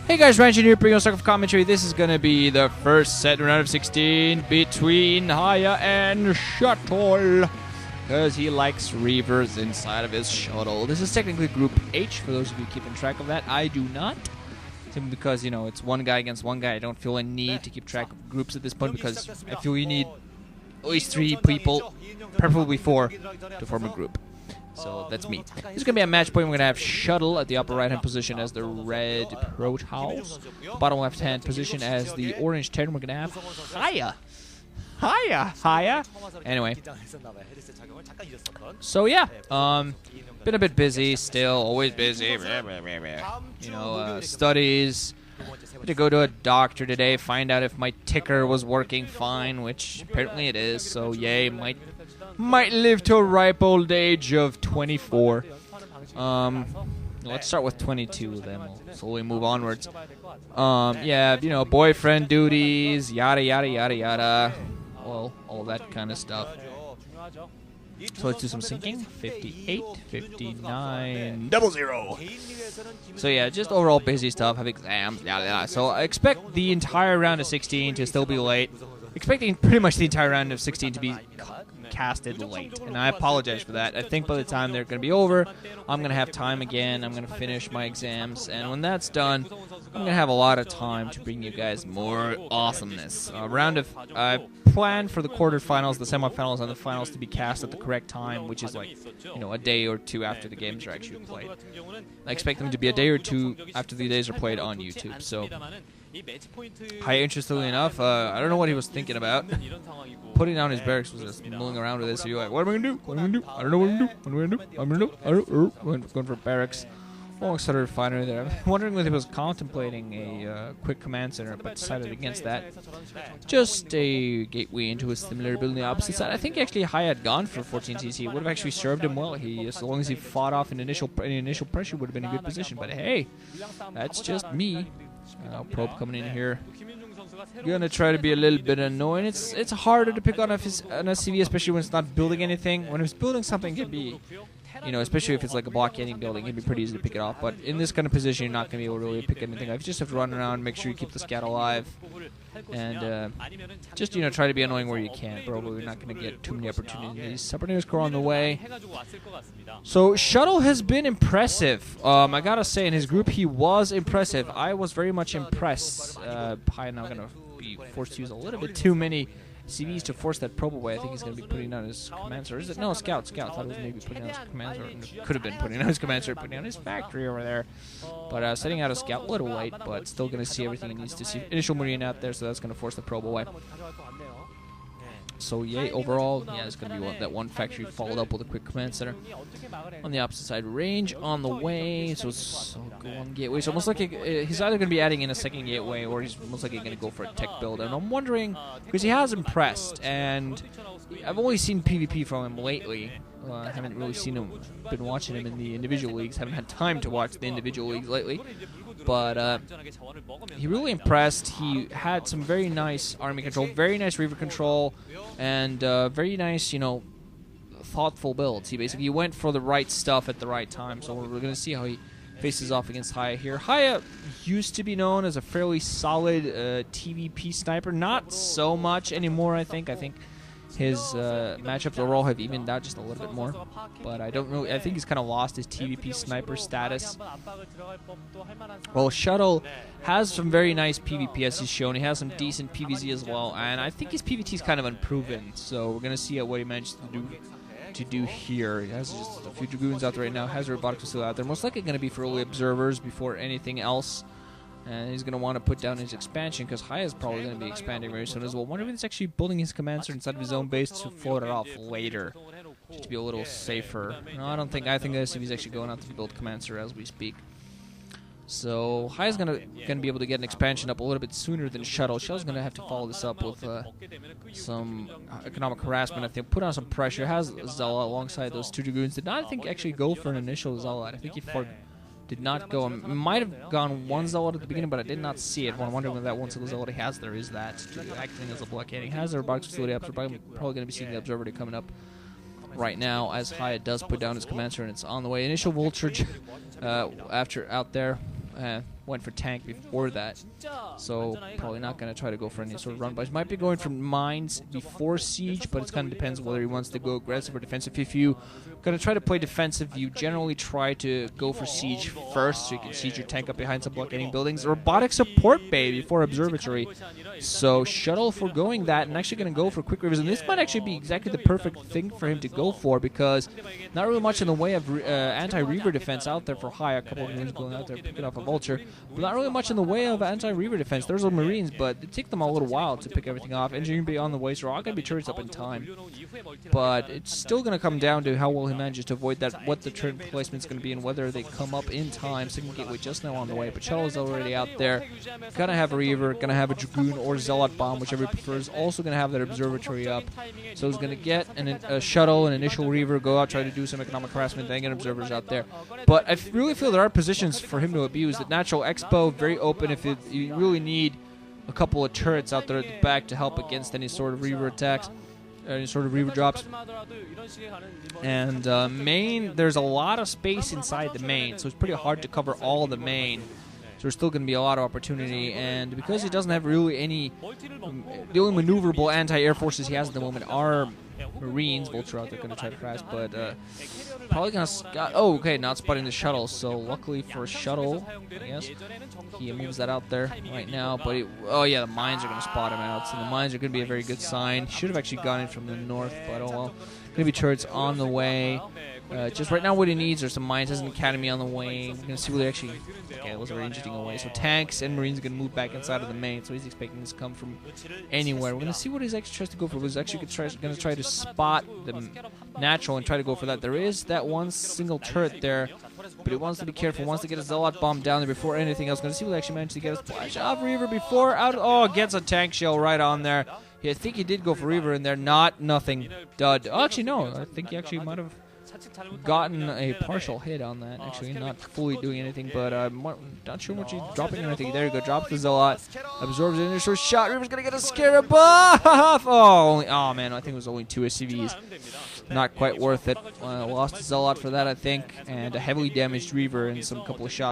Hey guys, Ranch here, bringing a stock of commentary. This is going to be the first set round of 16 between HiyA and Shuttle, because he likes reavers inside of his shuttle. This is technically Group H, for those of you keeping track of that. I do not, simply because, you know, it's one guy against one guy. I don't feel a need to keep track of groups at this point, because I feel you need at least 3 people, preferably 4, to form a group. So that's me. This is going to be a match point. We're going to have Shuttle at the upper right-hand position as the red protoss. Bottom left-hand position as the orange terran. We're going to have HiyA. HiyA. Anyway. So yeah, been a bit busy still. Always busy. You know, studies. Had to go to a doctor today, find out if my ticker was working fine, which apparently it is. So yay, might live to a ripe old age of 24. Let's start with 22, then we'll slowly move onwards. Yeah, you know, boyfriend duties, yada yada yada yada. Well, all that kind of stuff. So let's do some syncing. 58, 59, 00. So yeah, just overall busy stuff. Have exams, yada yada. So I expect the entire round of 16 to still be late. Expecting pretty much the entire round of 16 to be casted late, and I apologize for that. I think by the time they're going to be over, I'm going to have time again. I'm going to finish my exams, and when that's done, I'm going to have a lot of time to bring you guys more awesomeness. I plan for the quarterfinals, the semifinals, and the finals to be cast at the correct time, which is like, you know, a day or two after the games are actually played. I expect them to be a day or two after the days are played on YouTube. So, HiyA, interestingly enough, I don't know what he was thinking about. Putting down his barracks was just milling around with this. So you're like, what am I gonna do? What am I gonna do? I don't know what I'm gonna do. What am I gonna do? I'm gonna do. I don't know. Going for barracks. Alongside a refinery there. I'm wondering whether he was contemplating a quick command center, but decided against that. Just a gateway into a similar building on the opposite side. I think actually HiyA had gone for 14cc. It would have actually served him well. As long as he fought off an initial pressure, would have been in a good position. But hey, that's just me. Probe coming in here. Gonna try to be a little bit annoying. It's harder to pick on a CV, especially when it's not building anything. When it's building something, it can be, you know, especially if it's like a blockading building, it'd be pretty easy to pick it off. But in this kind of position, you're not gonna be able to really pick anything up. You just have to run around, make sure you keep the scout alive, and just, you know, try to be annoying where you can. Probably we're not gonna get too many opportunities. Cybernetic core on the way. So Shuttle has been impressive. I gotta say, in his group, he was impressive. I was very much impressed. HiyA now gonna be forced to use a little bit too many CVs to force that probe away. I think he's going to be putting down his commander. Or is it? No, scout. I thought it was maybe putting down his commander. Could have been putting down his commander, putting down his factory over there. But setting out a scout a little late, but still going to see everything he needs to see. Initial marine out there, so that's going to force the probe away. So yay, overall, yeah, it's going to be that one factory followed up with a quick command center. On the opposite side, range on the way, so it's go on gateway. So almost like he's either going to be adding in a second gateway, or he's most likely going to go for a tech build. And I'm wondering, because he has impressed, and I've only seen PvP from him lately. I haven't really seen him, been watching him in the individual leagues, haven't had time to watch the individual leagues lately. But he really impressed. He had some very nice army control, very nice reaver control, and very nice, you know, thoughtful builds. He went for the right stuff at the right time. So we're going to see how he faces off against HiyA here. HiyA used to be known as a fairly solid TVP sniper. Not so much anymore, I think. I think his matchups overall have evened out just a little bit more, but I think he's kind of lost his TVP sniper status. Well, Shuttle has some very nice PvP, as he's shown. He has some decent PvZ as well, and I think his PvT is kind of unproven, so we're going to see what he managed to do here. He has just a few Dragoons out there right now, has a robotics still out there, most likely going to be for early observers before anything else. And he's going to want to put down his expansion, because HiyA is probably going to be expanding very soon as well. Wonder if he's actually building his command center inside of his own base to float it off later, just to be a little safer. No, I don't think. I think he's actually going out to build command center as we speak. So HiyA's going to be able to get an expansion up a little bit sooner than Shuttle. Shuttle's going to have to follow this up with some economic harassment. I think put on some pressure. Has Zella alongside those 2 Dragoons. Did not, I think, actually go for an initial Zella. I think he did not go. Might have gone one zealot at the beginning, but I did not see it. I'm wondering whether that one single zealot he has there is that acting as a blockading. Has a robotics facility up, so we're probably going to be seeing the observatory coming up right now as HiyA does put down his commander, and it's on the way. Initial vulture after out there. went for tank before that. So probably not going to try to go for any sort of run buys. Might be going for mines before siege, but it kind of depends whether he wants to go aggressive or defensive. If you going to try to play defensive, you generally try to go for siege first, so you can siege your tank up behind some blockading buildings. Robotic support bay before observatory. So Shuttle foregoing that and actually going to go for quick reavers. And this might actually be exactly the perfect thing for him to go for, because not really much in the way of anti-reaver defense out there for HiyA. A couple of Marines going out there picking off a vulture, but not really much in the way of anti-reaver defense. There's a Marines, but it take them a little while to pick everything off. Engineering be on the way, so they're all going to be turrets up in time. But it's still going to come down to how well he manages to avoid that, what the turret placement's going to be, and whether they come up in time. Second gateway just now on the way, but Shuttle is already out there. Gonna have a Reaver, gonna have a Dragoon or Zealot bomb, whichever he prefers. Also gonna have that observatory up. So he's gonna get a Shuttle, an initial Reaver, go out, try to do some economic harassment, then get observers out there. But I really feel there are positions for him to abuse. The natural expo, very open if you really need a couple of turrets out there at the back to help against any sort of Reaver attacks, any sort of Reaver drops. And main, there's a lot of space inside the main, so it's pretty hard to cover all the main. So there's still going to be a lot of opportunity, and because he doesn't have really any, the only maneuverable anti-air forces he has at the moment are Marines. Vulture out there going to try to crash, but probably going to scout. Oh, okay, not spotting the Shuttle. So luckily for Shuttle, yes, he moves that out there right now. But oh yeah, the mines are going to spot him out. So the mines are going to be a very good sign. Should have actually gone in from the north, but oh well. Going to be turrets on the way. Just right now what he needs are some mines. Has an academy on the way. We're going to see what they actually... Okay, it was a very interesting away. So tanks and Marines are going to move back inside of the main. So he's expecting this to come from anywhere. We're going to see what he's actually tries to go for. He's actually going to try to spot the natural and try to go for that. There is that one single turret there, but he wants to be careful. Wants to get a Zealot bomb down there before anything else. Going to see what he actually managed to get a splash off Reaver before out. Oh, gets a tank shell right on there. Yeah, I think he did go for Reaver in there. Nothing. Dud. Oh, actually, no. I think he actually might have gotten a partial hit on that. Actually, not fully doing anything, but I'm not sure what he's dropping anything. There you go. Drops the Zealot. Absorbs the initial shot. Reaver's going to get a Scarab off. Oh, man. I think it was only 2 SCVs. Not quite worth it. Lost the Zealot for that, I think, and a heavily damaged Reaver and some couple of shots.